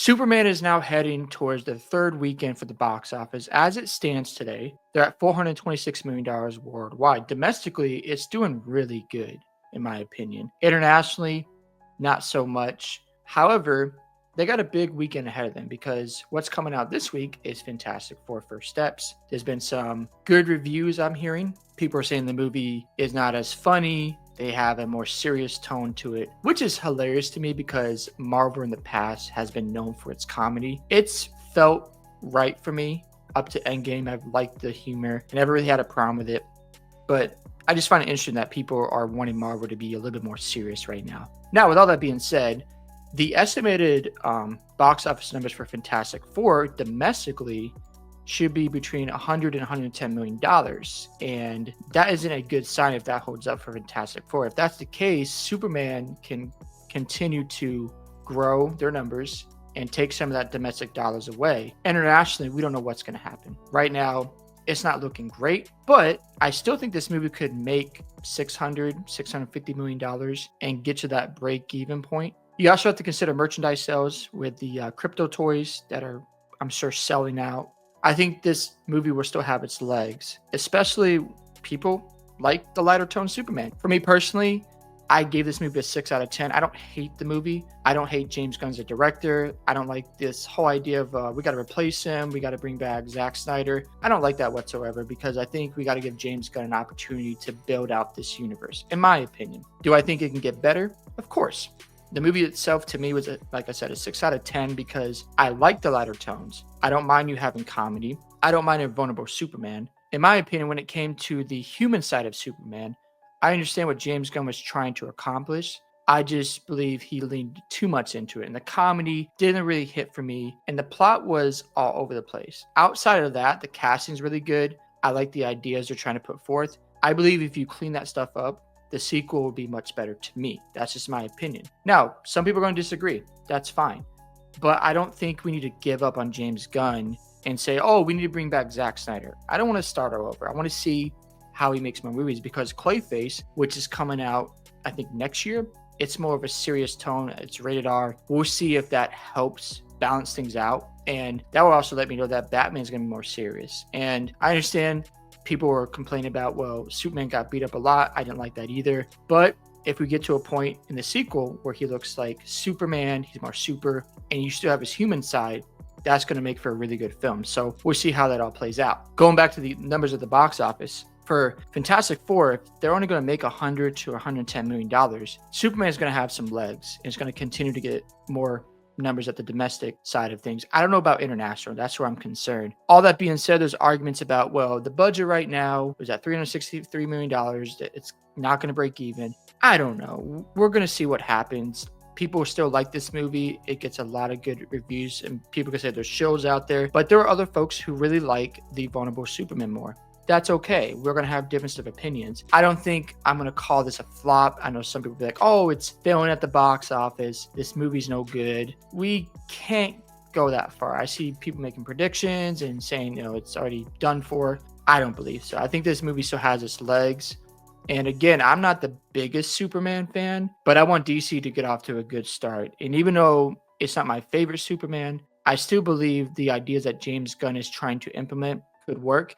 Superman is now heading towards the third weekend for the box office. As it stands today, they're at $426 million worldwide. Domestically, it's doing really good, in my opinion. Internationally, not so much. However, they got a big weekend ahead of them because what's coming out this week is Fantastic Four First Steps. There's been some good reviews I'm hearing. People are saying the movie is not as funny. They have a more serious tone to it, which is hilarious to me because Marvel in the past has been known for its comedy. It's felt right for me up to Endgame. I've liked the humor. I never really had a problem with it. But I just find it interesting that people are wanting Marvel to be a little bit more serious right now. Now, with all that being said, the estimated box office numbers for Fantastic Four domestically should be between 100 and 110 million dollars, and that isn't a good sign if that holds up for Fantastic Four. If that's the case, Superman can continue to grow their numbers and take some of that domestic dollars away. Internationally, we don't know what's going to happen right now. It's not looking great, but I still think this movie could make 650 million dollars and get to that break even point. You also have to consider merchandise sales with the crypto toys that are, I'm sure, selling out. I think this movie will still have its legs, especially people like the lighter tone Superman. For me personally, I gave this movie a 6 out of 10. I don't hate the movie. I don't hate James Gunn as a director. I don't like this whole idea of we got to replace him. We got to bring back Zack Snyder. I don't like that whatsoever because I think we got to give James Gunn an opportunity to build out this universe, in my opinion. Do I think it can get better? Of course. The movie itself, to me, was, like I said, a 6 out of 10 because I like the lighter tones. I don't mind you having comedy. I don't mind a vulnerable Superman. In my opinion, when it came to the human side of Superman, I understand what James Gunn was trying to accomplish. I just believe he leaned too much into it. And the comedy didn't really hit for me. And the plot was all over the place. Outside of that, the casting's really good. I like the ideas they're trying to put forth. I believe if you clean that stuff up, the sequel will be much better to me. That's just my opinion. Now, some people are going to disagree. That's fine. But I don't think we need to give up on James Gunn and say, oh, we need to bring back Zack Snyder. I don't want to start all over. I want to see how he makes more movies because Clayface, which is coming out, I think, next year, it's more of a serious tone. It's rated R. We'll see if that helps balance things out. And that will also let me know that Batman's going to be more serious. And I understand people were complaining about, well, Superman got beat up a lot. I didn't like that either. But if we get to a point in the sequel where he looks like Superman, he's more super, and you still have his human side, that's going to make for a really good film. So we'll see how that all plays out. Going back to the numbers at the box office, for Fantastic Four, if they're only going to make 100 to 110 million dollars, Superman is going to have some legs and it's going to continue to get more numbers at the domestic side of things. I don't know about international. That's where I'm concerned. All that being said, there's arguments about, well, the budget right now is at $363 million. It's not going to break even. I don't know. We're going to see what happens. People still like this movie. It gets a lot of good reviews and people can say there's shows out there, but there are other folks who really like the vulnerable Superman more. That's okay. We're going to have difference of opinions. I don't think I'm going to call this a flop. I know some people be like, oh, it's failing at the box office. This movie's no good. We can't go that far. I see people making predictions and saying, it's already done for. I don't believe so. I think this movie still has its legs. And again, I'm not the biggest Superman fan, but I want DC to get off to a good start. And even though it's not my favorite Superman, I still believe the ideas that James Gunn is trying to implement could work.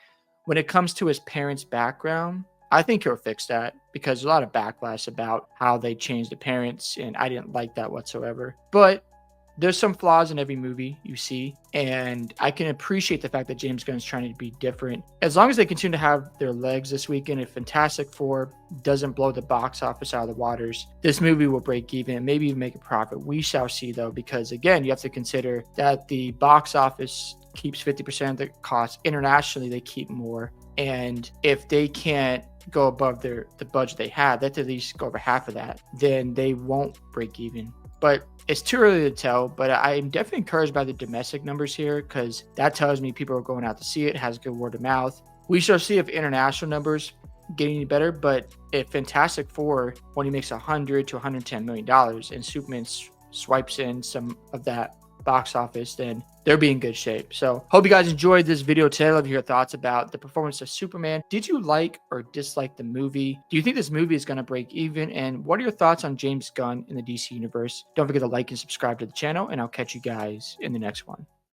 When it comes to his parents' background, I think he'll fix that because there's a lot of backlash about how they changed the parents, and I didn't like that whatsoever. But there's some flaws in every movie you see, and I can appreciate the fact that James Gunn is trying to be different. As long as they continue to have their legs this weekend, if Fantastic Four doesn't blow the box office out of the waters, this movie will break even and maybe even make a profit. We shall see, though, because, again, you have to consider that the box office keeps 50% of the cost. Internationally, they keep more. And if they can't go above the budget they have, they have to at least go over half of that, then they won't break even. But it's too early to tell, but I'm definitely encouraged by the domestic numbers here because that tells me people are going out to see it, has good word of mouth. We shall see if international numbers get any better, but if Fantastic Four only makes 100 to 110 million dollars and Superman swipes in some of that box office, then they'll be in good shape. So hope you guys enjoyed this video today. I'd love to hear your thoughts about the performance of Superman. Did you like or dislike the movie? Do you think this movie is going to break even? And what are your thoughts on James Gunn in the DC universe? Don't forget to like and subscribe to the channel, and I'll catch you guys in the next one.